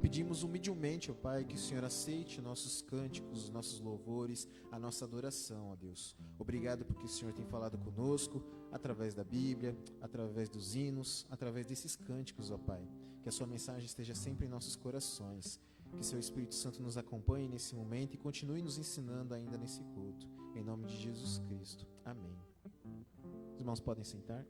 pedimos humildemente, ó Pai, que o Senhor aceite nossos cânticos, nossos louvores, a nossa adoração, ó Deus. Obrigado porque o Senhor tem falado conosco através da Bíblia, através dos hinos, através desses cânticos, ó Pai. Que a sua mensagem esteja sempre em nossos corações. Que seu Espírito Santo nos acompanhe nesse momento e continue nos ensinando ainda nesse culto. Em nome de Jesus Cristo. Amém. Os irmãos podem sentar.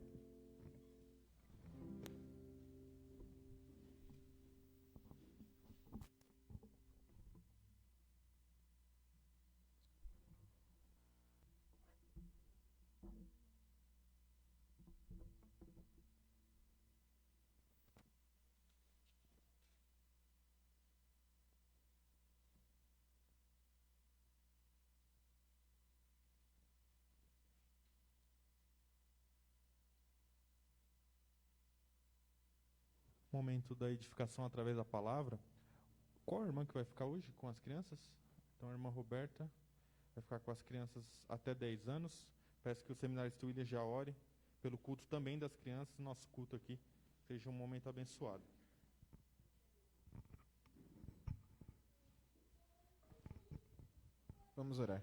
Momento da edificação através da palavra. Qual a irmã que vai ficar hoje com as crianças? Então, a irmã Roberta vai ficar com as crianças até 10 anos. Peço que o seminarista William já ore pelo culto também das crianças. Nosso culto aqui seja um momento abençoado. Vamos orar.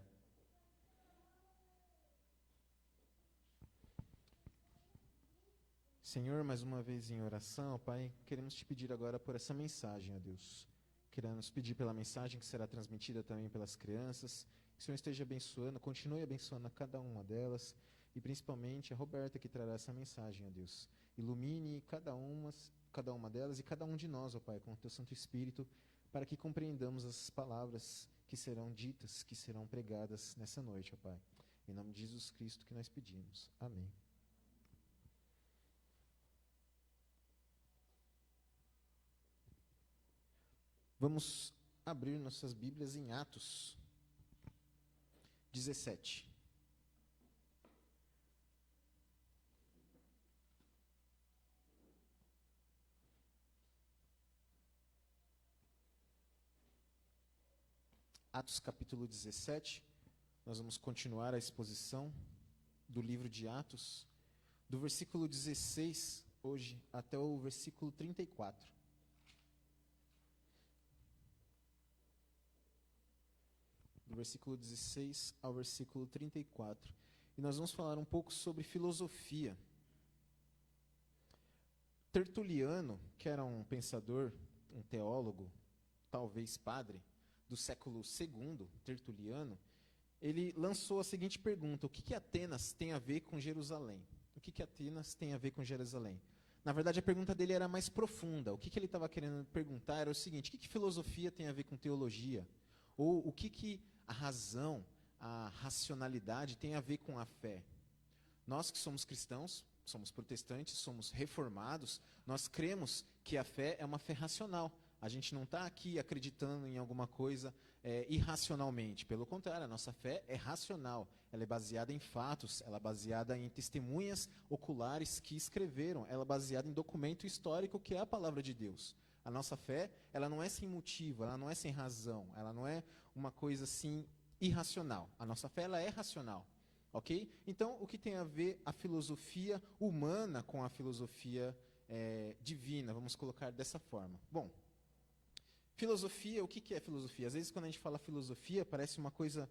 Senhor, mais uma vez em oração, Pai, queremos te pedir agora por essa mensagem, ó Deus. Queremos pedir pela mensagem que será transmitida também pelas crianças. Que o Senhor esteja abençoando, continue abençoando a cada uma delas e principalmente a Roberta que trará essa mensagem, ó Deus. Ilumine cada uma delas e cada um de nós, ó Pai, com o teu Santo Espírito, para que compreendamos as palavras que serão ditas, que serão pregadas nessa noite, ó Pai. Em nome de Jesus Cristo que nós pedimos. Amém. Vamos abrir nossas Bíblias em Atos 17. Atos capítulo 17, nós vamos continuar a exposição do livro de Atos, do versículo 16, hoje, até o versículo 34. Do versículo 16 ao versículo 34. E nós vamos falar um pouco sobre filosofia. Tertuliano, que era um pensador, um teólogo, talvez padre, do século II, Tertuliano, ele lançou a seguinte pergunta: o que Atenas tem a ver com Jerusalém? O que Atenas tem a ver com Jerusalém? Na verdade, a pergunta dele era mais profunda. O que ele estava querendo perguntar era o seguinte: o que filosofia tem a ver com teologia? Ou o que a razão, a racionalidade tem a ver com a fé? Nós que somos cristãos, somos protestantes, somos reformados, nós cremos que a fé é uma fé racional. A gente não está aqui acreditando em alguma coisa irracionalmente. Pelo contrário, a nossa fé é racional. Ela é baseada em fatos, ela é baseada em testemunhas oculares que escreveram, ela é baseada em documento histórico que é a palavra de Deus. A nossa fé, ela não é sem motivo, ela não é sem razão, ela não é uma coisa assim irracional. A nossa fé, ela é racional. Ok? Então, o que tem a ver a filosofia humana com a filosofia divina? Vamos colocar dessa forma. Bom, filosofia, o que é filosofia? Às vezes, quando a gente fala filosofia, parece uma coisa,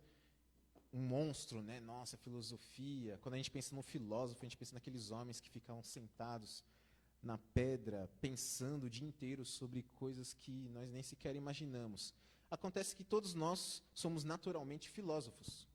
um monstro, né? Nossa, filosofia. Quando a gente pensa no filósofo, a gente pensa naqueles homens que ficam sentados na pedra, pensando o dia inteiro sobre coisas que nós nem sequer imaginamos. Acontece que todos nós somos naturalmente filósofos.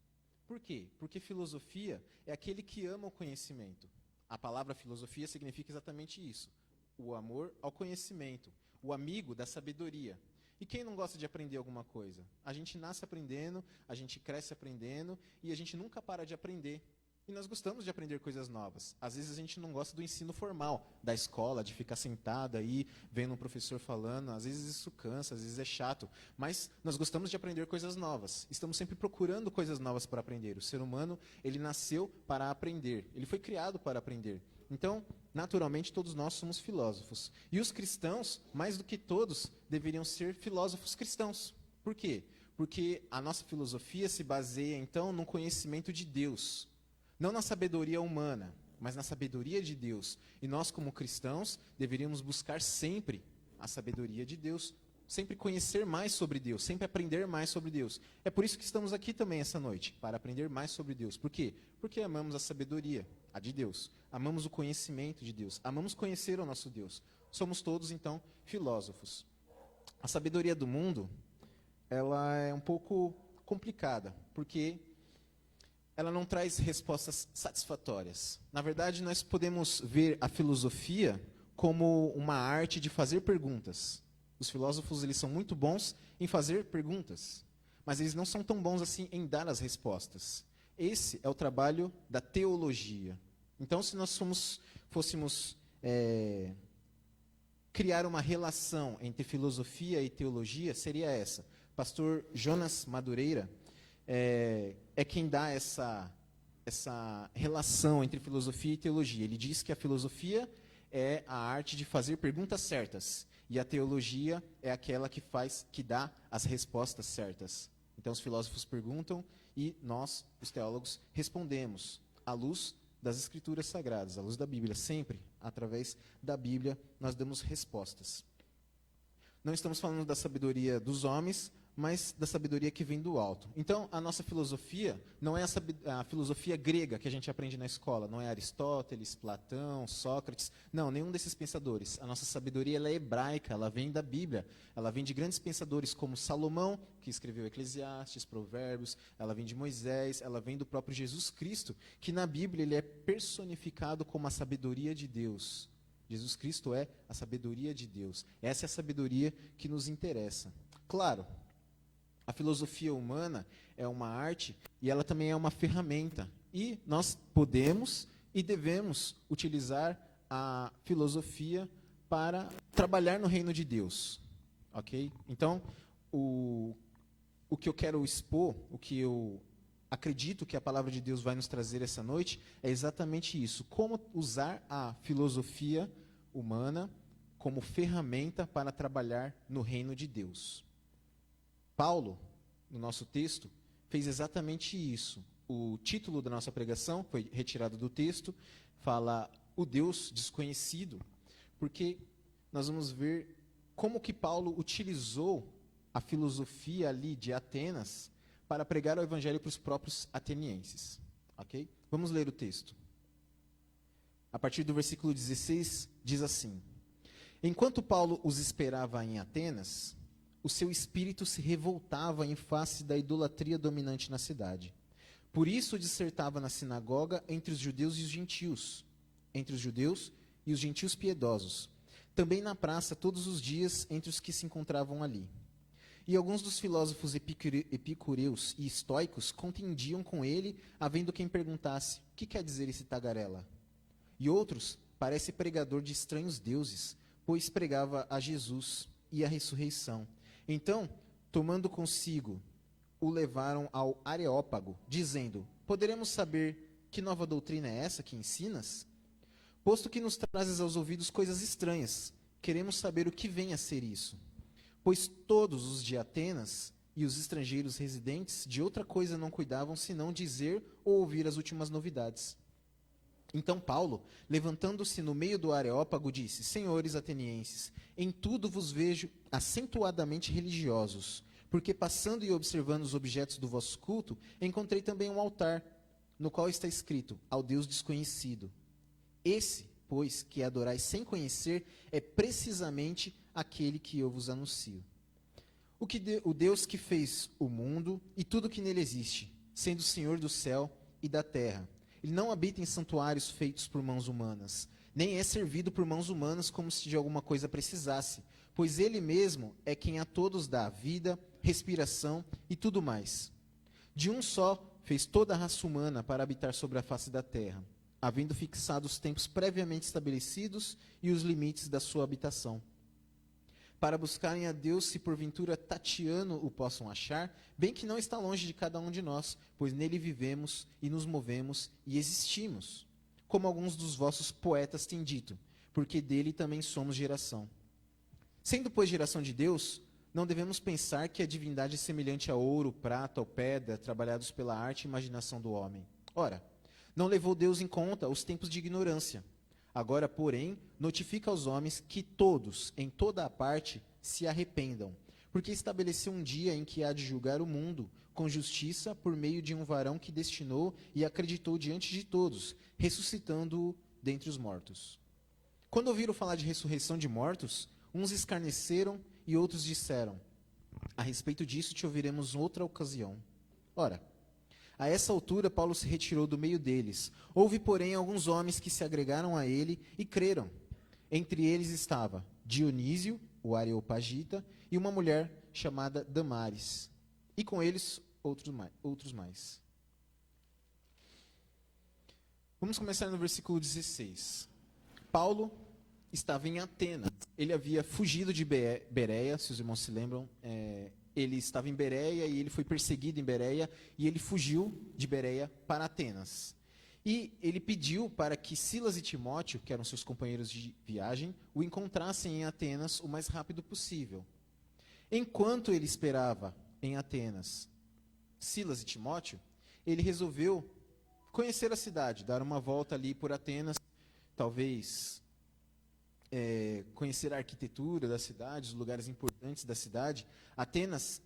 Por quê? Porque filosofia é aquele que ama o conhecimento. A palavra filosofia significa exatamente isso: o amor ao conhecimento, o amigo da sabedoria. E quem não gosta de aprender alguma coisa? A gente nasce aprendendo, a gente cresce aprendendo e a gente nunca para de aprender. E nós gostamos de aprender coisas novas. Às vezes a gente não gosta do ensino formal, da escola, de ficar sentado aí, vendo um professor falando. Às vezes isso cansa, às vezes é chato. Mas nós gostamos de aprender coisas novas. Estamos sempre procurando coisas novas para aprender. O ser humano, ele nasceu para aprender. Ele foi criado para aprender. Então, naturalmente, todos nós somos filósofos. E os cristãos, mais do que todos, deveriam ser filósofos cristãos. Por quê? Porque a nossa filosofia se baseia, então, no conhecimento de Deus. Não na sabedoria humana, mas na sabedoria de Deus. E nós, como cristãos, deveríamos buscar sempre a sabedoria de Deus sempre conhecer mais sobre Deus, sempre aprender mais sobre Deus. É por isso que estamos aqui também essa noite, para aprender mais sobre Deus. Por quê? Porque amamos a sabedoria, a de Deus. Amamos o conhecimento de Deus. Amamos conhecer o nosso Deus. Somos todos, então, filósofos. A sabedoria do mundo, ela é um pouco complicada, porque ela não traz respostas satisfatórias. Na verdade, nós podemos ver a filosofia como uma arte de fazer perguntas. Os filósofos, eles são muito bons em fazer perguntas, mas eles não são tão bons assim em dar as respostas. Esse é o trabalho da teologia. Então, se nós fôssemos criar uma relação entre filosofia e teologia, seria essa. Pastor Jonas Madureira é quem dá essa relação entre filosofia e teologia. Ele diz que a filosofia é a arte de fazer perguntas certas, e a teologia é aquela que dá as respostas certas. Então, os filósofos perguntam e nós, os teólogos, respondemos à luz das Escrituras Sagradas, à luz da Bíblia. Sempre, através da Bíblia, nós damos respostas. Não estamos falando da sabedoria dos homens, mas da sabedoria que vem do alto. Então, a nossa filosofia não é a filosofia grega que a gente aprende na escola, não é Aristóteles, Platão, Sócrates, não, nenhum desses pensadores. A nossa sabedoria ela é hebraica, ela vem da Bíblia, ela vem de grandes pensadores como Salomão, que escreveu Eclesiastes, Provérbios, ela vem de Moisés, ela vem do próprio Jesus Cristo, que na Bíblia ele é personificado como a sabedoria de Deus. Jesus Cristo é a sabedoria de Deus. Essa é a sabedoria que nos interessa. Claro, a filosofia humana é uma arte e ela também é uma ferramenta. E nós podemos e devemos utilizar a filosofia para trabalhar no reino de Deus. Ok? Então, o que eu quero expor, o que eu acredito que a palavra de Deus vai nos trazer essa noite, é exatamente isso. Como usar a filosofia humana como ferramenta para trabalhar no reino de Deus. Paulo, no nosso texto, fez exatamente isso. O título da nossa pregação foi retirado do texto, fala o Deus desconhecido, porque nós vamos ver como que Paulo utilizou a filosofia ali de Atenas para pregar o evangelho para os próprios atenienses. Ok? Vamos ler o texto. A partir do versículo 16, diz assim: Enquanto Paulo os esperava em Atenas, o seu espírito se revoltava em face da idolatria dominante na cidade. Por isso dissertava na sinagoga entre os judeus e os gentios, entre os judeus e os gentios piedosos, também na praça todos os dias entre os que se encontravam ali. E alguns dos filósofos epicureus e estoicos contendiam com ele, havendo quem perguntasse: o que quer dizer esse tagarela? E outros, parece pregador de estranhos deuses, pois pregava a Jesus e a ressurreição. Então, tomando consigo, o levaram ao Areópago, dizendo: poderemos saber que nova doutrina é essa que ensinas? Posto que nos trazes aos ouvidos coisas estranhas, queremos saber o que vem a ser isso. Pois todos os de Atenas e os estrangeiros residentes de outra coisa não cuidavam senão dizer ou ouvir as últimas novidades. Então Paulo, levantando-se no meio do Areópago, disse: Senhores atenienses, em tudo vos vejo acentuadamente religiosos, porque passando e observando os objetos do vosso culto, encontrei também um altar, no qual está escrito: ao Deus desconhecido. Esse, pois, que adorais sem conhecer, é precisamente aquele que eu vos anuncio. O Deus que fez o mundo e tudo que nele existe, sendo Senhor do céu e da terra. Ele não habita em santuários feitos por mãos humanas, nem é servido por mãos humanas como se de alguma coisa precisasse, pois ele mesmo é quem a todos dá vida, respiração e tudo mais. De um só fez toda a raça humana para habitar sobre a face da terra, havendo fixado os tempos previamente estabelecidos e os limites da sua habitação. Para buscarem a Deus, se porventura tateando o possam achar, bem que não está longe de cada um de nós, pois nele vivemos e nos movemos e existimos. Como alguns dos vossos poetas têm dito, porque dele também somos geração. Sendo, pois, geração de Deus, não devemos pensar que a divindade é semelhante a ouro, prata ou pedra, trabalhados pela arte e imaginação do homem. Ora, não levou Deus em conta os tempos de ignorância, Agora, porém, notifica aos homens que todos, em toda a parte, se arrependam, porque estabeleceu um dia em que há de julgar o mundo com justiça por meio de um varão que destinou e acreditou diante de todos, ressuscitando-o dentre os mortos. Quando ouviram falar de ressurreição de mortos, uns escarneceram e outros disseram: a respeito disso te ouviremos outra ocasião. Ora, a essa altura Paulo se retirou do meio deles. Houve, porém, alguns homens que se agregaram a ele e creram. Entre eles estava Dionísio, o Areopagita, e uma mulher chamada Damares. E com eles outros mais. Vamos começar no versículo 16. Paulo estava em Atenas. Ele havia fugido de Bereia, se os irmãos se lembram. Ele estava em Bereia e ele foi perseguido em Bereia e ele fugiu de Bereia para Atenas. E ele pediu para que Silas e Timóteo, que eram seus companheiros de viagem, o encontrassem em Atenas o mais rápido possível. Enquanto ele esperava em Atenas Silas e Timóteo, ele resolveu conhecer a cidade, dar uma volta ali por Atenas, talvez conhecer a arquitetura da cidade, os lugares importantes da cidade. Atenas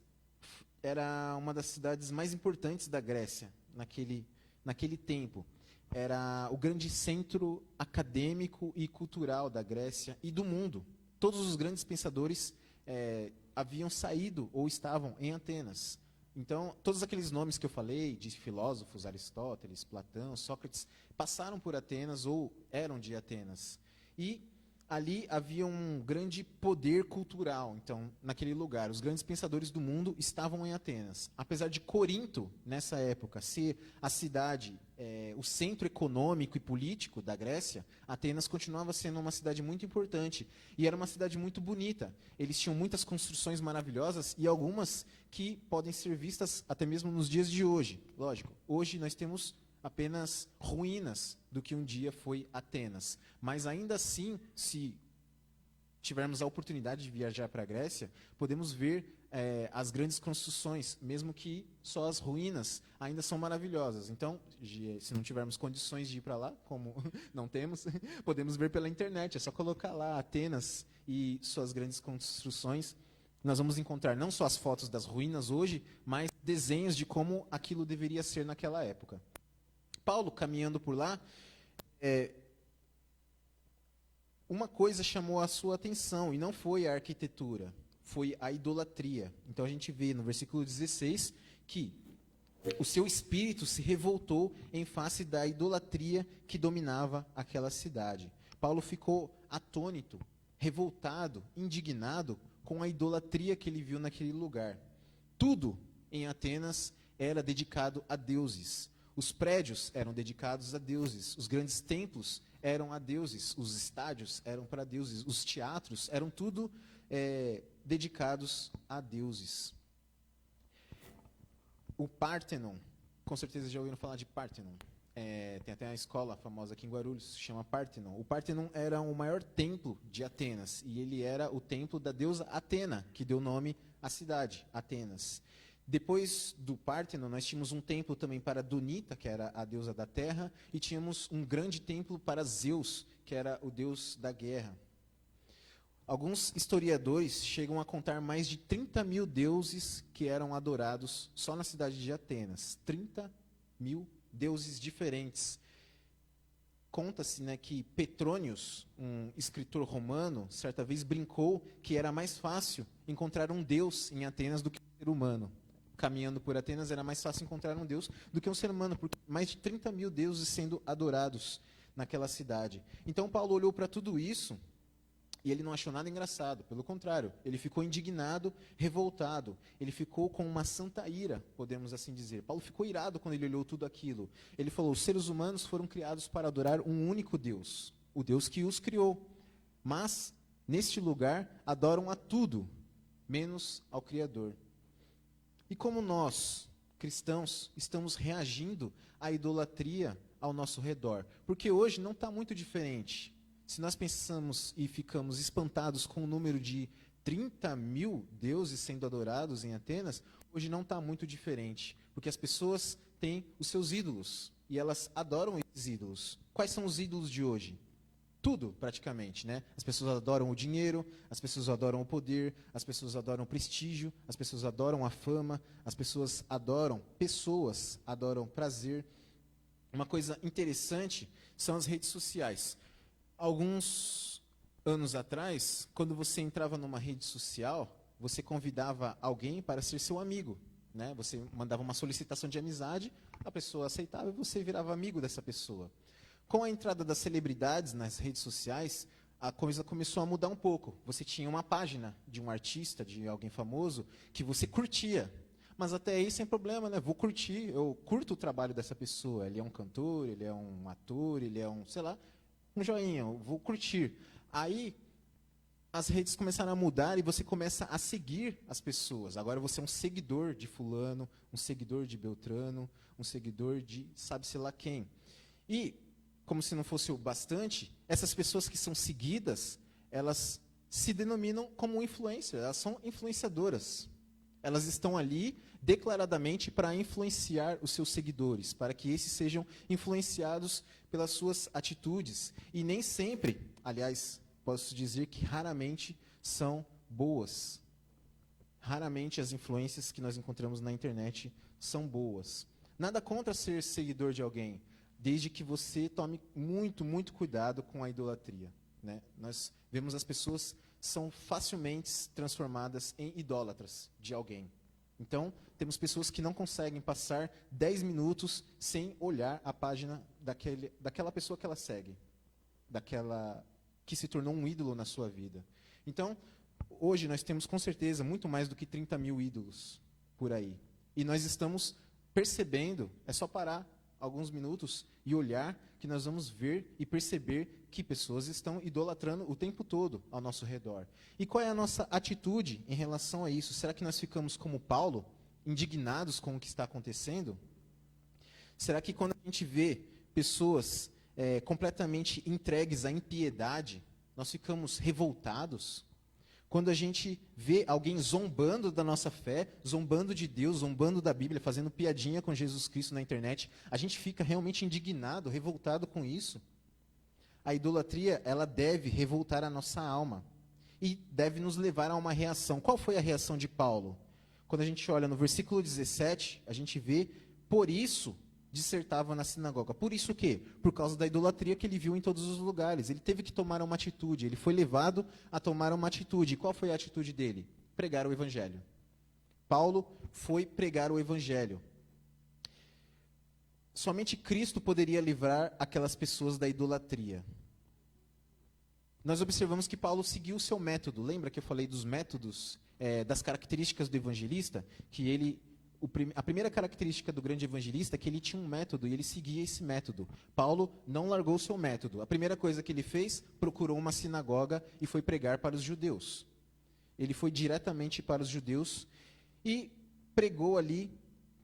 era uma das cidades mais importantes da Grécia naquele tempo. Era o grande centro acadêmico e cultural da Grécia e do mundo. Todos os grandes pensadores haviam saído ou estavam em Atenas. Então, todos aqueles nomes que eu falei, de filósofos, Aristóteles, Platão, Sócrates, passaram por Atenas ou eram de Atenas. E ali havia um grande poder cultural, então, naquele lugar. Os grandes pensadores do mundo estavam em Atenas. Apesar de Corinto, nessa época, ser a cidade, o centro econômico e político da Grécia, Atenas continuava sendo uma cidade muito importante. E era uma cidade muito bonita. Eles tinham muitas construções maravilhosas e algumas que podem ser vistas até mesmo nos dias de hoje. Lógico, hoje nós temos apenas ruínas do que um dia foi Atenas. Mas ainda assim, se tivermos a oportunidade de viajar para a Grécia, podemos ver as grandes construções, mesmo que só as ruínas ainda são maravilhosas. Então, se não tivermos condições de ir para lá, como não temos, podemos ver pela internet. É só colocar lá Atenas e suas grandes construções. Nós vamos encontrar não só as fotos das ruínas hoje, mas desenhos de como aquilo deveria ser naquela época. Paulo, caminhando por lá, uma coisa chamou a sua atenção, e não foi a arquitetura, foi a idolatria. Então a gente vê no versículo 16 que o seu espírito se revoltou em face da idolatria que dominava aquela cidade. Paulo ficou atônito, revoltado, indignado com a idolatria que ele viu naquele lugar. Tudo em Atenas era dedicado a deuses. Os prédios eram dedicados a deuses, os grandes templos eram a deuses, os estádios eram para deuses, os teatros eram tudo dedicados a deuses. O Pártenon, com certeza já ouviram falar de Pártenon. Tem até uma escola famosa aqui em Guarulhos, se chama Pártenon. O Pártenon era o maior templo de Atenas, e ele era o templo da deusa Atena, que deu nome à cidade, Atenas. Depois do Pártenon, nós tínhamos um templo também para Donita, que era a deusa da terra, e tínhamos um grande templo para Zeus, que era o deus da guerra. Alguns historiadores chegam a contar mais de 30 mil deuses que eram adorados só na cidade de Atenas. 30 mil deuses diferentes. Conta-se, que Petrônios, um escritor romano, certa vez brincou que era mais fácil encontrar um deus em Atenas do que um ser humano. Caminhando por Atenas, era mais fácil encontrar um deus do que um ser humano, porque mais de 30 mil deuses sendo adorados naquela cidade. Então Paulo olhou para tudo isso e ele não achou nada engraçado, pelo contrário, ele ficou indignado, revoltado, ele ficou com uma santa ira, podemos assim dizer. Paulo ficou irado quando ele olhou tudo aquilo. Ele falou: os seres humanos foram criados para adorar um único Deus, o Deus que os criou, mas neste lugar adoram a tudo, menos ao Criador. E como nós, cristãos, estamos reagindo à idolatria ao nosso redor? Porque hoje não está muito diferente. Se nós pensamos e ficamos espantados com o número de 30 mil deuses sendo adorados em Atenas, hoje não está muito diferente. Porque as pessoas têm os seus ídolos e elas adoram esses ídolos. Quais são os ídolos de hoje? tudo, praticamente, né? As pessoas adoram o dinheiro, as pessoas adoram o poder, as pessoas adoram o prestígio, as pessoas adoram a fama, as pessoas adoram prazer. Uma coisa interessante são as redes sociais. Alguns anos atrás, quando você entrava numa rede social, você convidava alguém para ser seu amigo, né? Você mandava uma solicitação de amizade, a pessoa aceitava e você virava amigo dessa pessoa. Com a entrada das celebridades nas redes sociais, a coisa começou a mudar um pouco. Você tinha uma página de um artista, de alguém famoso, que você curtia. Mas até aí sem problema, né? Vou curtir, eu curto o trabalho dessa pessoa. Ele é um cantor, ele é um ator, ele é um, sei lá, um joinha, eu vou curtir. Aí as redes começaram a mudar e você começa a seguir as pessoas. Agora você é um seguidor de fulano, um seguidor de Beltrano, um seguidor de sabe-se lá quem. E como se não fosse o bastante, essas pessoas que são seguidas, elas se denominam como influencers, elas são influenciadoras. Elas estão ali declaradamente para influenciar os seus seguidores, para que esses sejam influenciados pelas suas atitudes. E nem sempre, aliás, posso dizer que raramente são boas. Raramente as influências que nós encontramos na internet são boas. Nada contra ser seguidor de alguém, desde que você tome muito, muito cuidado com a idolatria, né? Nós vemos as pessoas são facilmente transformadas em idólatras de alguém. Então, temos pessoas que não conseguem passar 10 minutos sem olhar a página daquela pessoa que ela segue, daquela que se tornou um ídolo na sua vida. Então, hoje nós temos com certeza muito mais do que 30 mil ídolos por aí. E nós estamos percebendo, é só parar alguns minutos e olhar que nós vamos ver e perceber que pessoas estão idolatrando o tempo todo ao nosso redor. E qual é a nossa atitude em relação a isso? Será que nós ficamos como Paulo, indignados com o que está acontecendo? Será que quando a gente vê pessoas completamente entregues à impiedade, nós ficamos revoltados? Quando a gente vê alguém zombando da nossa fé, zombando de Deus, zombando da Bíblia, fazendo piadinha com Jesus Cristo na internet, a gente fica realmente indignado, revoltado com isso. A idolatria, ela deve revoltar a nossa alma e deve nos levar a uma reação. Qual foi a reação de Paulo? Quando a gente olha no versículo 17, a gente vê, por isso dissertava na sinagoga. Por isso o quê? Por causa da idolatria que ele viu em todos os lugares. Ele teve que tomar uma atitude, ele foi levado a tomar uma atitude. E qual foi a atitude dele? Pregar o evangelho. Paulo foi pregar o evangelho. Somente Cristo poderia livrar aquelas pessoas da idolatria. Nós observamos que Paulo seguiu o seu método. Lembra que eu falei dos métodos, das características do evangelista? Que a primeira característica do grande evangelista é que ele tinha um método e ele seguia esse método. Paulo não largou o seu método. A primeira coisa que ele fez, procurou uma sinagoga e foi pregar para os judeus. Ele foi diretamente para os judeus e pregou ali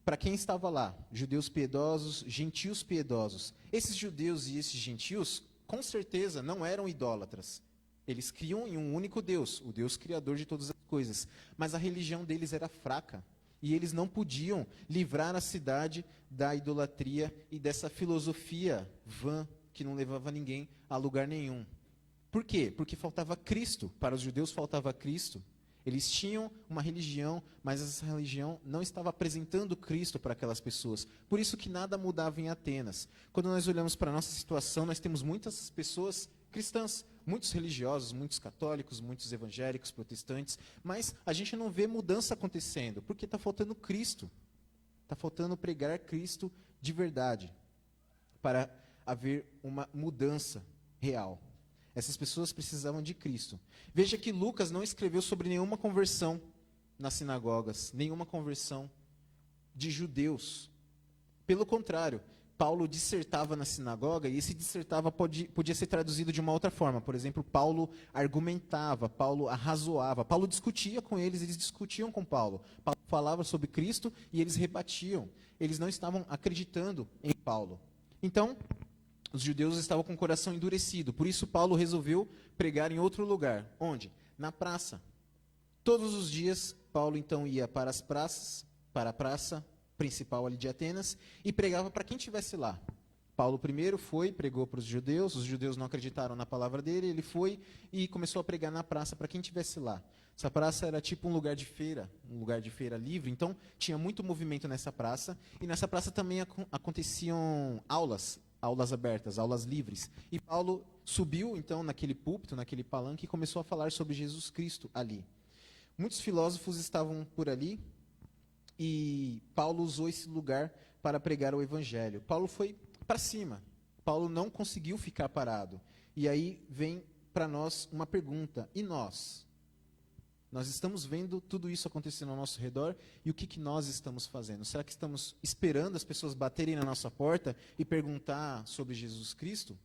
para quem estava lá, judeus piedosos, gentios piedosos. Esses judeus e esses gentios, com certeza, não eram idólatras. Eles criam em um único Deus, o Deus criador de todas as coisas. Mas a religião deles era fraca. E eles não podiam livrar a cidade da idolatria e dessa filosofia vã que não levava ninguém a lugar nenhum. Por quê? Porque faltava Cristo. Para os judeus faltava Cristo. Eles tinham uma religião, mas essa religião não estava apresentando Cristo para aquelas pessoas. Por isso que nada mudava em Atenas. Quando nós olhamos para a nossa situação, nós temos muitas pessoas cristãs, muitos religiosos, muitos católicos, muitos evangélicos, protestantes, mas a gente não vê mudança acontecendo, porque está faltando Cristo. Está faltando pregar Cristo de verdade, para haver uma mudança real. Essas pessoas precisavam de Cristo. Veja que Lucas não escreveu sobre nenhuma conversão nas sinagogas, nenhuma conversão de judeus. Pelo contrário, Paulo dissertava na sinagoga, e esse dissertava podia ser traduzido de uma outra forma. Por exemplo, Paulo argumentava, Paulo arrazoava, Paulo discutia com eles, eles discutiam com Paulo. Paulo falava sobre Cristo e eles rebatiam. Eles não estavam acreditando em Paulo. Então, os judeus estavam com o coração endurecido. Por isso, Paulo resolveu pregar em outro lugar. Onde? Na praça. Todos os dias, Paulo então ia para as praças, para a praça principal ali de Atenas, e pregava para quem estivesse lá. Paulo primeiro foi, pregou para os judeus não acreditaram na palavra dele, ele foi e começou a pregar na praça para quem estivesse lá. Essa praça era tipo um lugar de feira livre, então tinha muito movimento nessa praça, e nessa praça também aconteciam aulas abertas, aulas livres. E Paulo subiu, então, naquele púlpito, naquele palanque, e começou a falar sobre Jesus Cristo ali. Muitos filósofos estavam por ali, e Paulo usou esse lugar para pregar o evangelho. Paulo foi para cima. Paulo não conseguiu ficar parado. E aí vem para nós uma pergunta. E nós? Nós estamos vendo tudo isso acontecendo ao nosso redor, e o que nós estamos fazendo? Será que estamos esperando as pessoas baterem na nossa porta e perguntar sobre Jesus Cristo?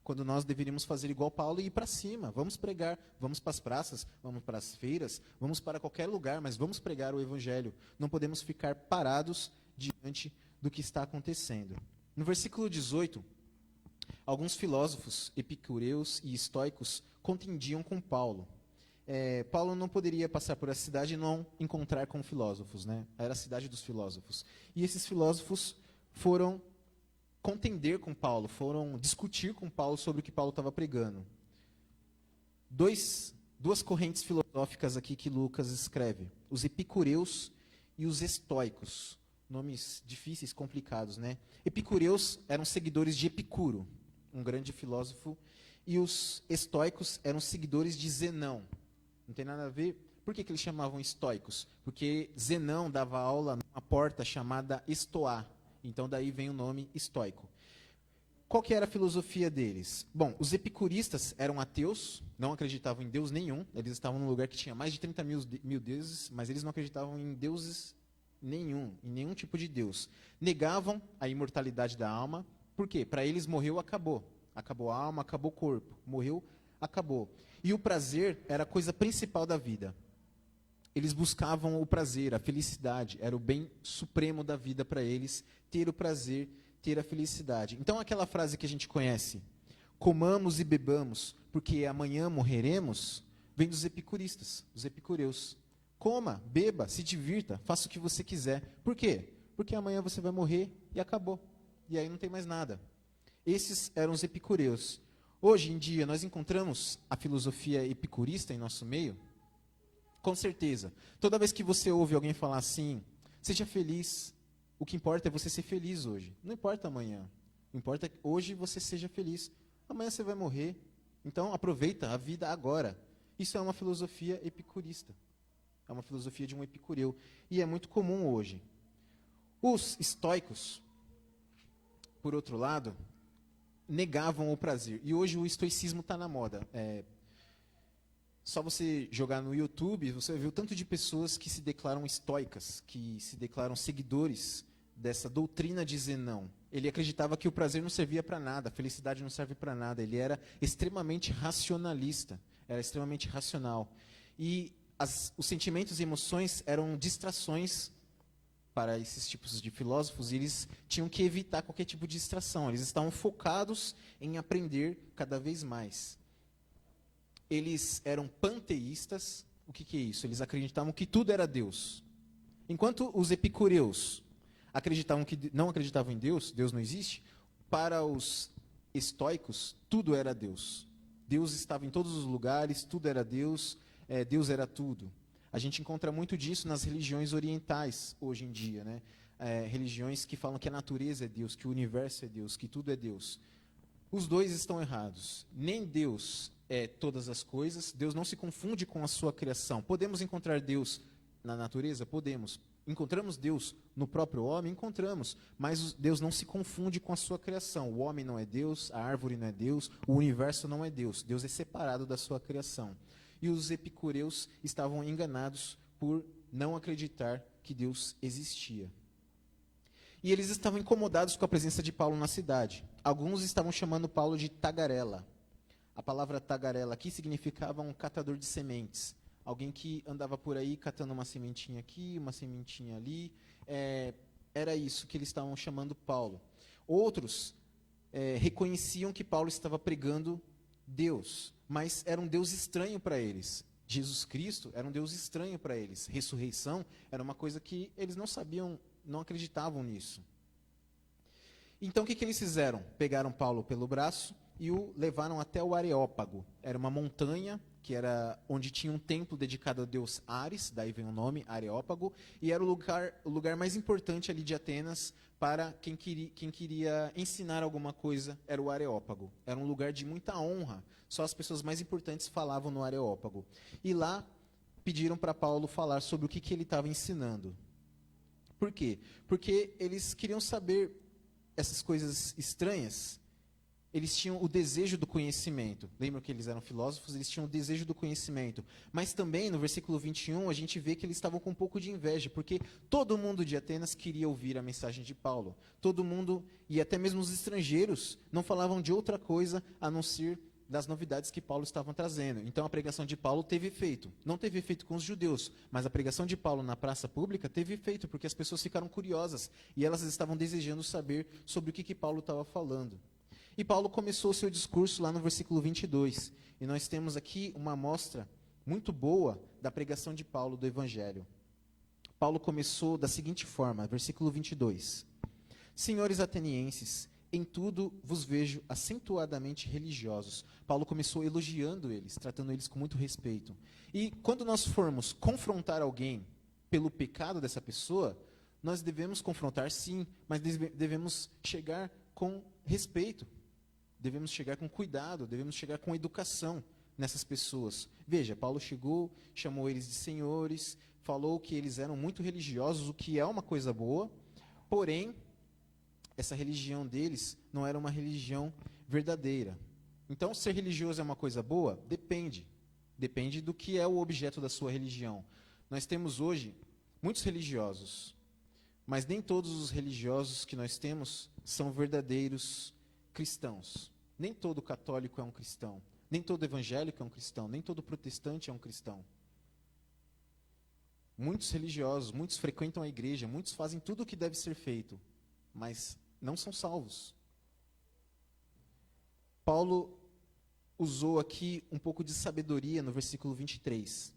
Quando nós deveríamos fazer igual Paulo e ir para cima. Vamos pregar, vamos para as praças, vamos para as feiras, vamos para qualquer lugar, mas vamos pregar o evangelho. Não podemos ficar parados diante do que está acontecendo. No versículo 18, alguns filósofos epicureus e estoicos contendiam com Paulo. Paulo não poderia passar por essa cidade e não encontrar com filósofos, né? Era a cidade dos filósofos. E esses filósofos foram contender com Paulo, foram discutir com Paulo sobre o que Paulo estava pregando. Duas correntes filosóficas aqui que Lucas escreve: os epicureus e os estoicos. Nomes difíceis, complicados, né? Epicureus eram seguidores de Epicuro, um grande filósofo, e os estoicos eram seguidores de Zenão. Não tem nada a ver. Por que eles chamavam estoicos? Porque Zenão dava aula numa porta chamada Estoá. Então daí vem o nome estoico. Qual que era a filosofia deles? Bom, os epicuristas eram ateus, não acreditavam em Deus nenhum. Eles estavam num lugar que tinha mais de 30 mil deuses, mas eles não acreditavam em deuses nenhum, em nenhum tipo de Deus. Negavam a imortalidade da alma. Por quê? Para eles morreu, acabou. Acabou a alma, acabou o corpo. Morreu, acabou. E o prazer era a coisa principal da vida. Eles buscavam o prazer, a felicidade. Era o bem supremo da vida para eles, ter o prazer, ter a felicidade. Então aquela frase que a gente conhece, comamos e bebamos, porque amanhã morreremos, vem dos epicuristas, dos epicureus. Coma, beba, se divirta, faça o que você quiser. Por quê? Porque amanhã você vai morrer e acabou. E aí não tem mais nada. Esses eram os epicureus. Hoje em dia, nós encontramos a filosofia epicurista em nosso meio? Com certeza. Toda vez que você ouve alguém falar assim, seja feliz, o que importa é você ser feliz hoje. Não importa amanhã. O que importa é que hoje você seja feliz. Amanhã você vai morrer. Então, aproveita a vida agora. Isso é uma filosofia epicurista. É uma filosofia de um epicureu. E é muito comum hoje. Os estoicos, por outro lado, negavam o prazer. E hoje o estoicismo está na moda. Só você jogar no YouTube, você vai ver o tanto de pessoas que se declaram estoicas, que se declaram seguidores dessa doutrina de Zenão. Ele acreditava que o prazer não servia para nada, a felicidade não serve para nada. Ele era extremamente racionalista, era extremamente racional. E os sentimentos e emoções eram distrações para esses tipos de filósofos, e eles tinham que evitar qualquer tipo de distração. Eles estavam focados em aprender cada vez mais. Eles eram panteístas. O que é isso? Eles acreditavam que tudo era Deus. Enquanto os epicureus não acreditavam em Deus, Deus não existe, para os estoicos, tudo era Deus. Deus estava em todos os lugares, tudo era Deus, Deus era tudo. A gente encontra muito disso nas religiões orientais, hoje em dia, né? Religiões que falam que a natureza é Deus, que o universo é Deus, que tudo é Deus. Os dois estão errados. Nem Deus é todas as coisas, Deus não se confunde com a sua criação. Podemos encontrar Deus na natureza? Podemos. Encontramos Deus no próprio homem? Encontramos. Mas Deus não se confunde com a sua criação. O homem não é Deus, a árvore não é Deus, o universo não é Deus. Deus é separado da sua criação. E os epicureus estavam enganados por não acreditar que Deus existia. E eles estavam incomodados com a presença de Paulo na cidade. Alguns estavam chamando Paulo de tagarela. A palavra tagarela aqui significava um catador de sementes. Alguém que andava por aí catando uma sementinha aqui, uma sementinha ali. Era isso que eles estavam chamando Paulo. Outros reconheciam que Paulo estava pregando Deus, mas era um Deus estranho para eles. Jesus Cristo era um Deus estranho para eles. Ressurreição era uma coisa que eles não sabiam, não acreditavam nisso. Então, o que eles fizeram? Pegaram Paulo pelo braço e o levaram até o Areópago. Era uma montanha, que era onde tinha um templo dedicado ao deus Ares, daí vem o nome, Areópago, e era o lugar mais importante ali de Atenas para quem queria ensinar alguma coisa, era o Areópago. Era um lugar de muita honra, só as pessoas mais importantes falavam no Areópago. E lá pediram para Paulo falar sobre o que ele estava ensinando. Por quê? Porque eles queriam saber essas coisas estranhas. Eles tinham o desejo do conhecimento. Lembram que eles eram filósofos? Eles tinham o desejo do conhecimento. Mas também, no versículo 21, a gente vê que eles estavam com um pouco de inveja, porque todo mundo de Atenas queria ouvir a mensagem de Paulo. Todo mundo, e até mesmo os estrangeiros, não falavam de outra coisa a não ser das novidades que Paulo estava trazendo. Então, a pregação de Paulo teve efeito. Não teve efeito com os judeus, mas a pregação de Paulo na praça pública teve efeito, porque as pessoas ficaram curiosas, e elas estavam desejando saber sobre o que Paulo estava falando. E Paulo começou o seu discurso lá no versículo 22. E nós temos aqui uma amostra muito boa da pregação de Paulo do Evangelho. Paulo começou da seguinte forma, versículo 22. Senhores atenienses, em tudo vos vejo acentuadamente religiosos. Paulo começou elogiando eles, tratando eles com muito respeito. E quando nós formos confrontar alguém pelo pecado dessa pessoa, nós devemos confrontar sim, mas devemos chegar com respeito. Devemos chegar com cuidado, devemos chegar com educação nessas pessoas. Veja, Paulo chegou, chamou eles de senhores, falou que eles eram muito religiosos, o que é uma coisa boa, porém, essa religião deles não era uma religião verdadeira. Então, ser religioso é uma coisa boa? Depende. Depende do que é o objeto da sua religião. Nós temos hoje muitos religiosos, mas nem todos os religiosos que nós temos são verdadeiros cristãos. Nem todo católico é um cristão, nem todo evangélico é um cristão, nem todo protestante é um cristão. Muitos religiosos, muitos frequentam a igreja, muitos fazem tudo o que deve ser feito, mas não são salvos. Paulo usou aqui um pouco de sabedoria no versículo 23.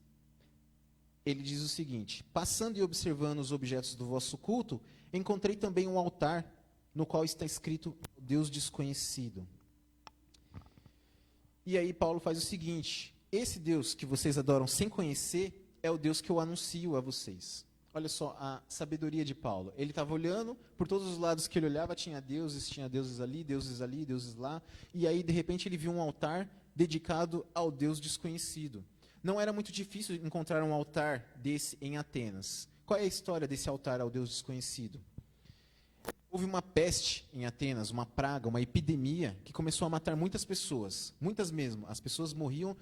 Ele diz o seguinte: passando e observando os objetos do vosso culto, encontrei também um altar no qual está escrito Deus desconhecido. E aí Paulo faz o seguinte: esse Deus que vocês adoram sem conhecer é o Deus que eu anuncio a vocês. Olha só a sabedoria de Paulo. Ele estava olhando, por todos os lados que ele olhava, tinha deuses ali, deuses lá. E aí, de repente, ele viu um altar dedicado ao Deus desconhecido. Não era muito difícil encontrar um altar desse em Atenas. Qual é a história desse altar ao Deus desconhecido? Houve uma peste em Atenas, uma praga, uma epidemia, que começou a matar muitas pessoas, muitas mesmo. As pessoas morriam,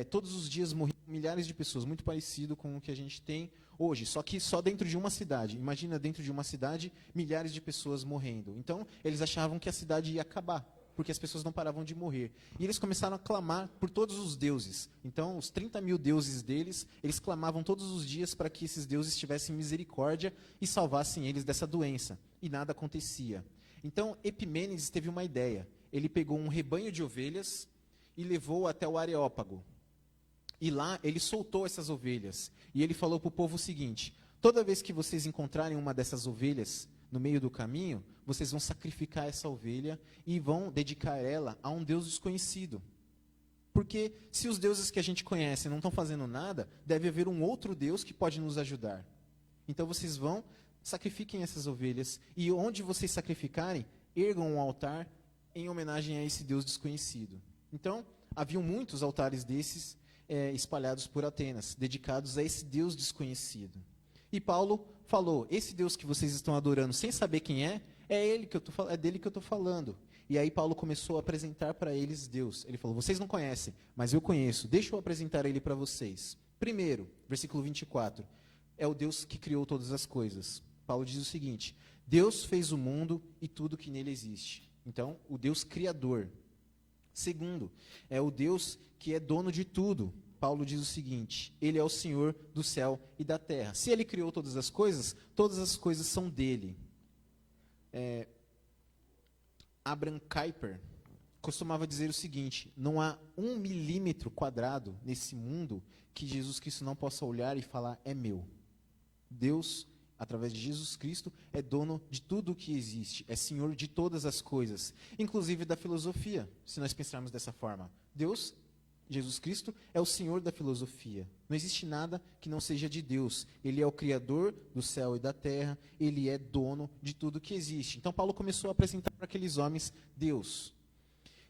todos os dias morriam milhares de pessoas, muito parecido com o que a gente tem hoje, só que só dentro de uma cidade. Imagina, dentro de uma cidade, milhares de pessoas morrendo. Então, eles achavam que a cidade ia acabar, porque as pessoas não paravam de morrer. E eles começaram a clamar por todos os deuses. Então, os 30 mil deuses deles, eles clamavam todos os dias para que esses deuses tivessem misericórdia e salvassem eles dessa doença. E nada acontecia. Então, Epimênides teve uma ideia. Ele pegou um rebanho de ovelhas e levou até o Areópago. E lá, ele soltou essas ovelhas. E ele falou para o povo o seguinte: toda vez que vocês encontrarem uma dessas ovelhas no meio do caminho, vocês vão sacrificar essa ovelha e vão dedicar ela a um Deus desconhecido. Porque se os deuses que a gente conhece não estão fazendo nada, deve haver um outro Deus que pode nos ajudar. Então vocês vão, sacrifiquem essas ovelhas, e onde vocês sacrificarem, ergam um altar em homenagem a esse Deus desconhecido. Então, haviam muitos altares desses espalhados por Atenas, dedicados a esse Deus desconhecido. E Paulo falou: esse Deus que vocês estão adorando sem saber quem é dele que eu estou falando. E aí Paulo começou a apresentar para eles Deus. Ele falou: vocês não conhecem, mas eu conheço. Deixa eu apresentar ele para vocês. Primeiro, versículo 24, é o Deus que criou todas as coisas. Paulo diz o seguinte: Deus fez o mundo e tudo que nele existe. Então, o Deus criador. Segundo, é o Deus que é dono de tudo. Paulo diz o seguinte: ele é o Senhor do céu e da terra. Se ele criou todas as coisas são dele. Abraham Kuyper costumava dizer o seguinte: não há 1 milímetro quadrado nesse mundo que Jesus Cristo não possa olhar e falar: é meu. Deus através de Jesus Cristo, é dono de tudo o que existe, é senhor de todas as coisas, inclusive da filosofia, se nós pensarmos dessa forma. Deus, Jesus Cristo, é o senhor da filosofia. Não existe nada que não seja de Deus. Ele é o criador do céu e da terra, ele é dono de tudo que existe. Então Paulo começou a apresentar para aqueles homens Deus.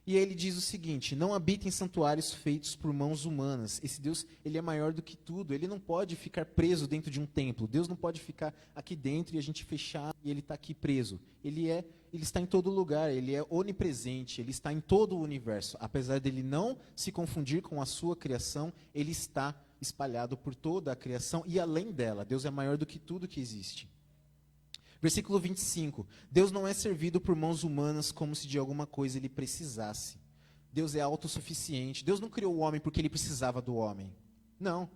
E aí ele diz o seguinte: não habita em santuários feitos por mãos humanas. Esse Deus, ele é maior do que tudo. Ele não pode ficar preso dentro de um templo. Deus não pode ficar aqui dentro e a gente fechar e ele está aqui preso. Ele está em todo lugar, ele é onipresente, ele está em todo o universo. Apesar dele não se confundir com a sua criação, ele está espalhado por toda a criação e além dela. Deus é maior do que tudo que existe. Versículo 25. Deus não é servido por mãos humanas como se de alguma coisa ele precisasse. Deus é autossuficiente. Deus não criou o homem porque ele precisava do homem. Não.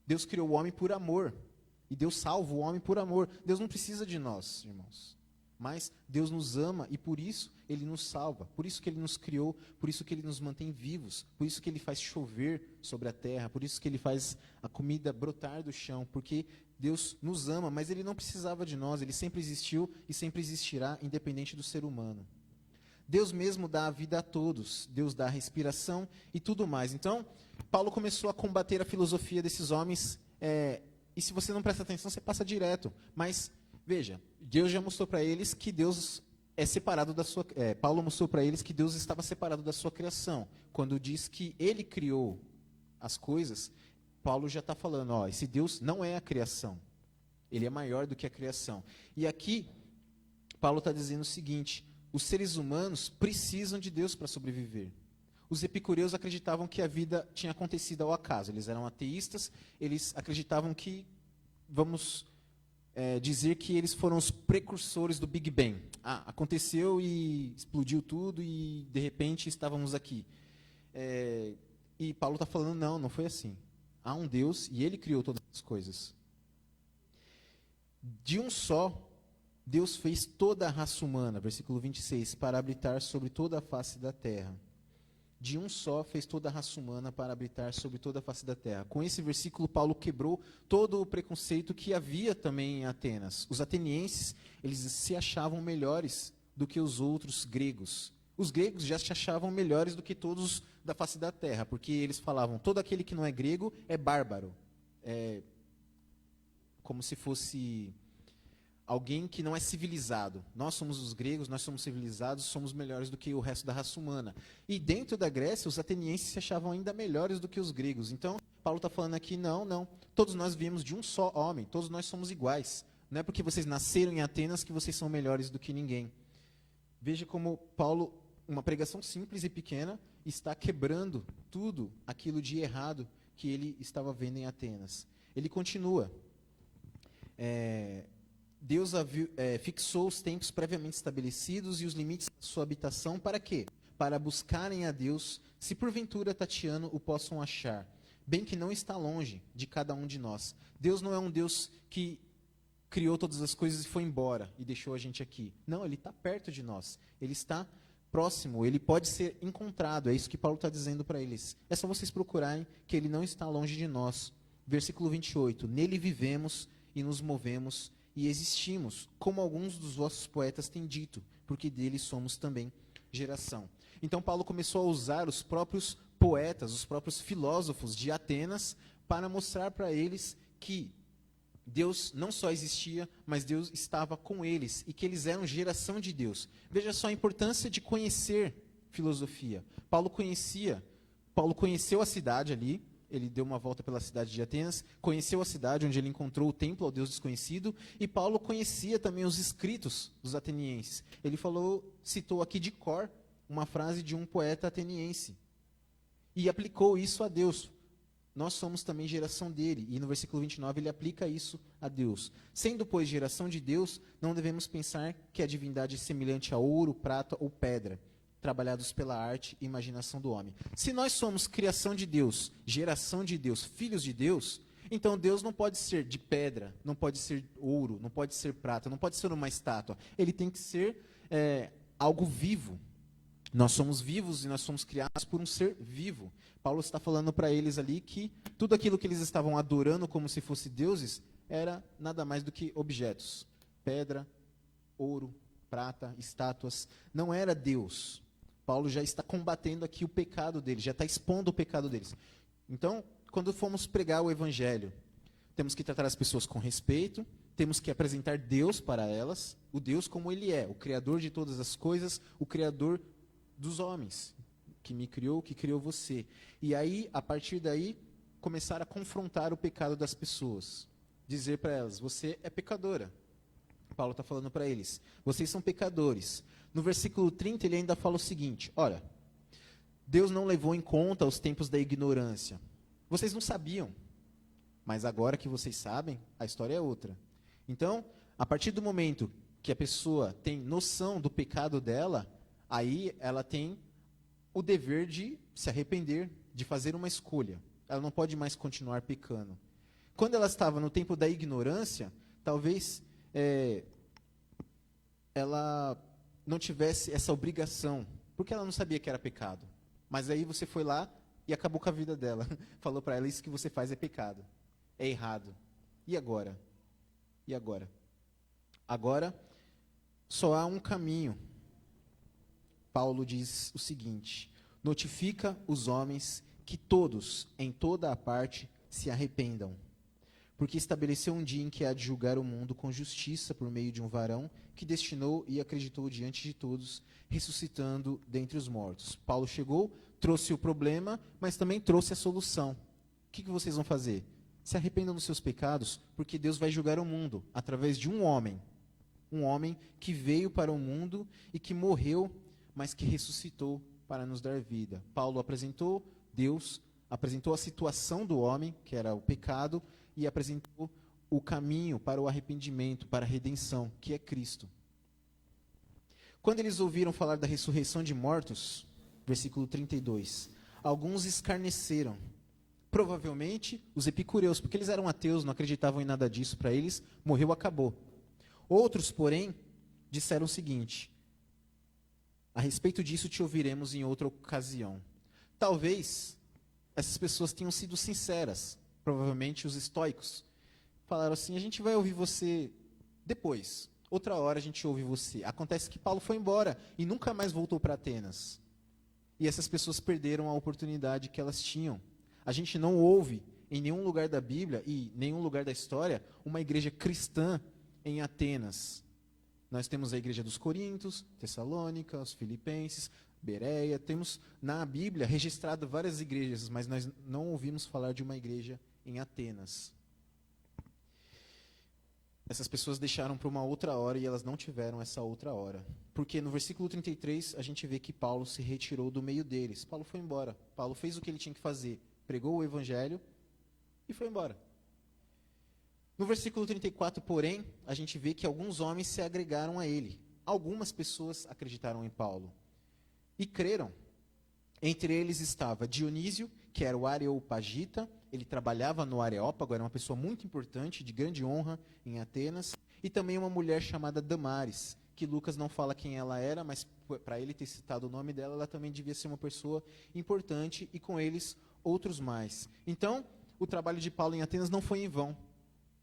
Deus criou o homem por amor. E Deus salva o homem por amor. Deus não precisa de nós, irmãos. Mas Deus nos ama e por isso ele nos salva. Por isso que ele nos criou, por isso que ele nos mantém vivos. Por isso que ele faz chover sobre a terra. Por isso que ele faz a comida brotar do chão. Porque Deus nos ama, mas ele não precisava de nós, ele sempre existiu e sempre existirá, independente do ser humano. Deus mesmo dá a vida a todos, Deus dá a respiração e tudo mais. Então, Paulo começou a combater a filosofia desses homens, e se você não presta atenção, você passa direto. Mas, veja, Deus já mostrou para eles que Deus é separado da sua... Paulo mostrou para eles que Deus estava separado da sua criação. Quando diz que ele criou as coisas, Paulo já está falando, esse Deus não é a criação. Ele é maior do que a criação. E aqui, Paulo está dizendo o seguinte: os seres humanos precisam de Deus para sobreviver. Os epicureus acreditavam que a vida tinha acontecido ao acaso. Eles eram ateístas, eles acreditavam que, vamos dizer que eles foram os precursores do Big Bang. Aconteceu e explodiu tudo e, de repente, estávamos aqui. E Paulo está falando, não foi assim. Há um Deus e ele criou todas as coisas. De um só, Deus fez toda a raça humana, versículo 26, para habitar sobre toda a face da terra. De um só fez toda a raça humana para habitar sobre toda a face da terra. Com esse versículo, Paulo quebrou todo o preconceito que havia também em Atenas. Os atenienses, eles se achavam melhores do que os outros gregos. Os gregos já se achavam melhores do que todos da face da terra, porque eles falavam, todo aquele que não é grego é bárbaro. É como se fosse alguém que não é civilizado. Nós somos os gregos, nós somos civilizados, somos melhores do que o resto da raça humana. E dentro da Grécia, os atenienses se achavam ainda melhores do que os gregos. Então, Paulo está falando aqui, não, todos nós viemos de um só homem, todos nós somos iguais. Não é porque vocês nasceram em Atenas que vocês são melhores do que ninguém. Veja como Paulo, uma pregação simples e pequena, está quebrando tudo aquilo de errado que ele estava vendo em Atenas. Ele continua. Deus fixou os tempos previamente estabelecidos e os limites da sua habitação para quê? Para buscarem a Deus, se porventura tateando o possam achar, bem que não está longe de cada um de nós. Deus não é um Deus que criou todas as coisas e foi embora e deixou a gente aqui. Não, ele está perto de nós. Ele está próximo, ele pode ser encontrado. É isso que Paulo está dizendo para eles. É só vocês procurarem que ele não está longe de nós. Versículo 28. Nele vivemos e nos movemos e existimos, como alguns dos vossos poetas têm dito, porque dele somos também geração. Então Paulo começou a usar os próprios poetas, os próprios filósofos de Atenas, para mostrar para eles que Deus não só existia, mas Deus estava com eles, e que eles eram geração de Deus. Veja só a importância de conhecer filosofia. Paulo conheceu a cidade ali, ele deu uma volta pela cidade de Atenas, conheceu a cidade onde ele encontrou o templo ao Deus desconhecido, e Paulo conhecia também os escritos dos atenienses. Ele citou aqui de cor uma frase de um poeta ateniense, e aplicou isso a Deus. Nós somos também geração dele, e no versículo 29 ele aplica isso a Deus. Sendo, pois, geração de Deus, não devemos pensar que a divindade é semelhante a ouro, prata ou pedra, trabalhados pela arte e imaginação do homem. Se nós somos criação de Deus, geração de Deus, filhos de Deus, então Deus não pode ser de pedra, não pode ser ouro, não pode ser prata, não pode ser uma estátua. Ele tem que ser algo vivo. Nós somos vivos e nós somos criados por um ser vivo. Paulo está falando para eles ali que tudo aquilo que eles estavam adorando como se fosse deuses era nada mais do que objetos. Pedra, ouro, prata, estátuas. Não era Deus. Paulo já está combatendo aqui o pecado deles, já está expondo o pecado deles. Então, quando formos pregar o evangelho, temos que tratar as pessoas com respeito, temos que apresentar Deus para elas, o Deus como Ele é, o Criador de todas as coisas, o Criador dos homens, que me criou, que criou você. E aí, a partir daí, começar a confrontar o pecado das pessoas. Dizer para elas, você é pecadora. Paulo está falando para eles, vocês são pecadores. No versículo 30, ele ainda fala o seguinte, olha, Deus não levou em conta os tempos da ignorância. Vocês não sabiam, mas agora que vocês sabem, a história é outra. Então, a partir do momento que a pessoa tem noção do pecado dela, aí ela tem o dever de se arrepender, de fazer uma escolha. Ela não pode mais continuar pecando. Quando ela estava no tempo da ignorância, talvez ela não tivesse essa obrigação, porque ela não sabia que era pecado. Mas aí você foi lá e acabou com a vida dela. Falou para ela, isso que você faz é pecado, é errado. E agora? E agora? Agora, só há um caminho. Paulo diz o seguinte, notifica os homens que todos, em toda a parte, se arrependam. Porque estabeleceu um dia em que há de julgar o mundo com justiça por meio de um varão que destinou e acreditou diante de todos, ressuscitando dentre os mortos. Paulo chegou, trouxe o problema, mas também trouxe a solução. O que vocês vão fazer? Se arrependam dos seus pecados, porque Deus vai julgar o mundo através de um homem que veio para o mundo e que morreu, mas que ressuscitou para nos dar vida. Paulo apresentou Deus, apresentou a situação do homem, que era o pecado, e apresentou o caminho para o arrependimento, para a redenção, que é Cristo. Quando eles ouviram falar da ressurreição de mortos, versículo 32, alguns escarneceram. Provavelmente os epicureus, porque eles eram ateus, não acreditavam em nada disso, para eles, morreu, acabou. Outros, porém, disseram o seguinte, a respeito disso te ouviremos em outra ocasião. Talvez essas pessoas tenham sido sinceras, provavelmente os estoicos, falaram assim, a gente vai ouvir você depois, outra hora a gente ouve você. Acontece que Paulo foi embora e nunca mais voltou para Atenas. E essas pessoas perderam a oportunidade que elas tinham. A gente não ouve em nenhum lugar da Bíblia e nenhum lugar da história uma igreja cristã em Atenas. Nós temos a igreja dos Coríntios, Tessalônica, os Filipenses, Bereia. Temos na Bíblia registrado várias igrejas, mas nós não ouvimos falar de uma igreja em Atenas. Essas pessoas deixaram para uma outra hora e elas não tiveram essa outra hora. Porque no versículo 33 a gente vê que Paulo se retirou do meio deles. Paulo foi embora. Paulo fez o que ele tinha que fazer. Pregou o evangelho e foi embora. No versículo 34, porém, a gente vê que alguns homens se agregaram a ele. Algumas pessoas acreditaram em Paulo e creram. Entre eles estava Dionísio, que era o areopagita, ele trabalhava no Areópago, era uma pessoa muito importante, de grande honra em Atenas, e também uma mulher chamada Damares, que Lucas não fala quem ela era, mas para ele ter citado o nome dela, ela também devia ser uma pessoa importante, e com eles outros mais. Então, o trabalho de Paulo em Atenas não foi em vão.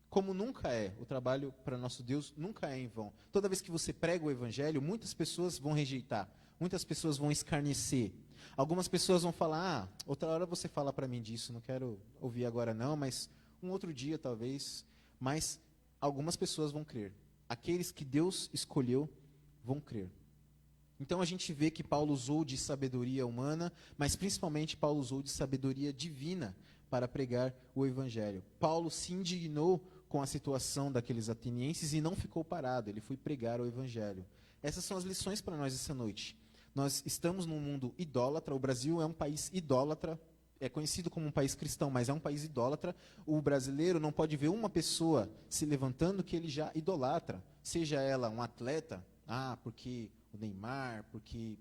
Como nunca é, o trabalho para nosso Deus nunca é em vão. Toda vez que você prega o evangelho, muitas pessoas vão rejeitar, muitas pessoas vão escarnecer. Algumas pessoas vão falar, outra hora você fala para mim disso, não quero ouvir agora não, mas um outro dia talvez. Mas algumas pessoas vão crer. Aqueles que Deus escolheu vão crer. Então a gente vê que Paulo usou de sabedoria humana, mas principalmente Paulo usou de sabedoria divina para pregar o evangelho. Paulo se indignou com a situação daqueles atenienses e não ficou parado, ele foi pregar o evangelho. Essas são as lições para nós essa noite. Nós estamos num mundo idólatra, o Brasil é um país idólatra, é conhecido como um país cristão, mas é um país idólatra. O brasileiro não pode ver uma pessoa se levantando que ele já idolatra, seja ela um atleta, porque o Neymar, porque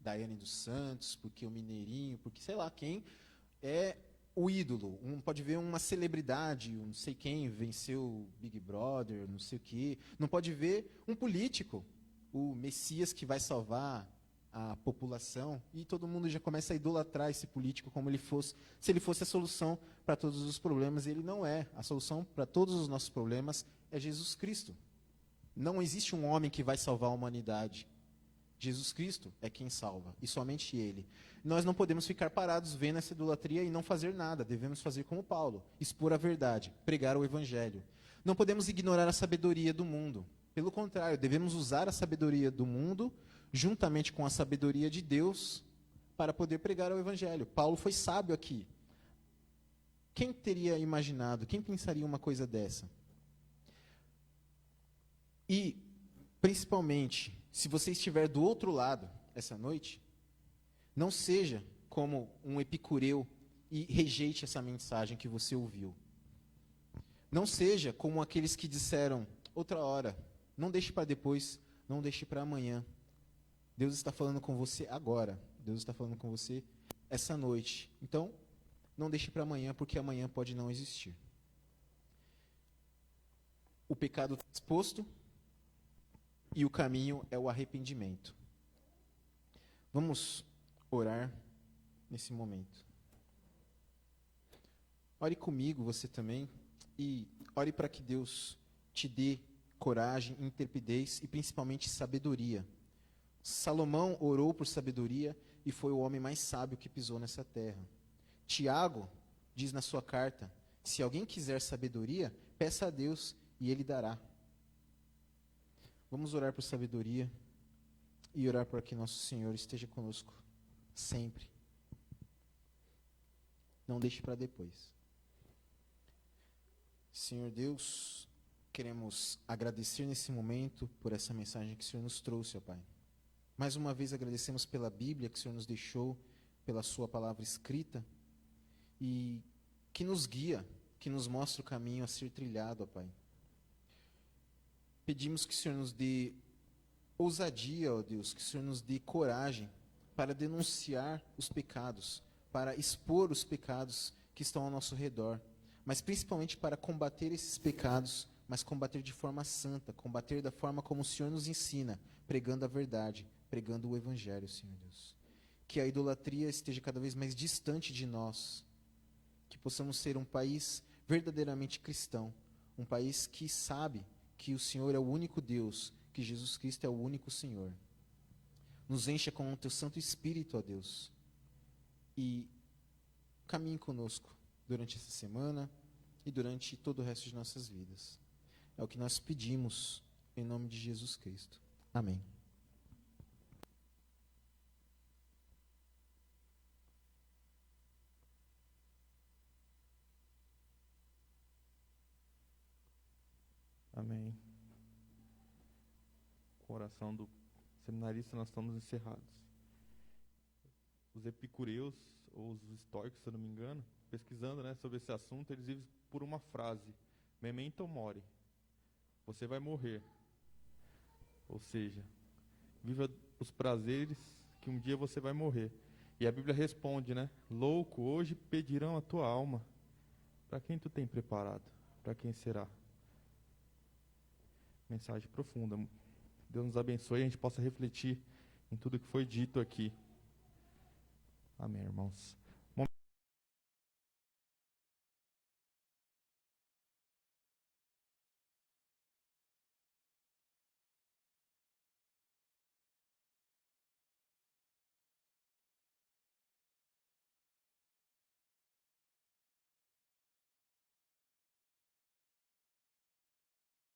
Daiane dos Santos, porque o Mineirinho, porque sei lá quem é o ídolo. Pode ver uma celebridade, não sei quem venceu o Big Brother, não sei o quê. Não pode ver um político, o Messias que vai salvar a população e todo mundo já começa a idolatrar esse político como se ele fosse a solução para todos os problemas. E ele não é. A solução para todos os nossos problemas é Jesus Cristo. Não existe um homem que vai salvar a humanidade. Jesus Cristo é quem salva, e somente Ele. Nós não podemos ficar parados vendo essa idolatria e não fazer nada. Devemos fazer como Paulo, expor a verdade, pregar o Evangelho. Não podemos ignorar a sabedoria do mundo. Pelo contrário, devemos usar a sabedoria do mundo, juntamente com a sabedoria de Deus, para poder pregar o Evangelho. Paulo foi sábio aqui. Quem teria imaginado, quem pensaria uma coisa dessa? E, principalmente, se você estiver do outro lado essa noite, não seja como um epicureu e rejeite essa mensagem que você ouviu. Não seja como aqueles que disseram, outra hora, não deixe para depois, não deixe para amanhã. Deus está falando com você agora. Deus está falando com você essa noite. Então, não deixe para amanhã, porque amanhã pode não existir. O pecado está exposto, e o caminho é o arrependimento. Vamos orar nesse momento. Ore comigo, você também, e ore para que Deus te dê coragem, intrepidez e principalmente sabedoria. Salomão orou por sabedoria e foi o homem mais sábio que pisou nessa terra. Tiago diz na sua carta, se alguém quiser sabedoria, peça a Deus e Ele dará. Vamos orar por sabedoria e orar para que nosso Senhor esteja conosco sempre. Não deixe para depois. Senhor Deus, queremos agradecer nesse momento por essa mensagem que o Senhor nos trouxe, ó Pai. Mais uma vez agradecemos pela Bíblia que o Senhor nos deixou, pela sua palavra escrita, e que nos guia, que nos mostra o caminho a ser trilhado, ó Pai. Pedimos que o Senhor nos dê ousadia, ó Deus, que o Senhor nos dê coragem para denunciar os pecados, para expor os pecados que estão ao nosso redor, mas principalmente para combater esses pecados, mas combater de forma santa, combater da forma como o Senhor nos ensina, pregando a verdade, pregando o Evangelho, Senhor Deus. Que a idolatria esteja cada vez mais distante de nós, que possamos ser um país verdadeiramente cristão, um país que sabe que o Senhor é o único Deus, que Jesus Cristo é o único Senhor. Nos encha com o Teu Santo Espírito, ó Deus, e caminhe conosco durante essa semana e durante todo o resto de nossas vidas. É o que nós pedimos em nome de Jesus Cristo. Amém. Amém. Com a oração do seminarista, nós estamos encerrados. Os epicureus, ou os estoicos, se eu não me engano, pesquisando, né, sobre esse assunto, eles vivem por uma frase: memento mori. Você vai morrer. Ou seja, viva os prazeres que um dia você vai morrer. E a Bíblia responde, né? Louco, hoje pedirão a tua alma. Para quem tu tem preparado? Para quem será? Mensagem profunda. Deus nos abençoe e a gente possa refletir em tudo que foi dito aqui. Amém, irmãos.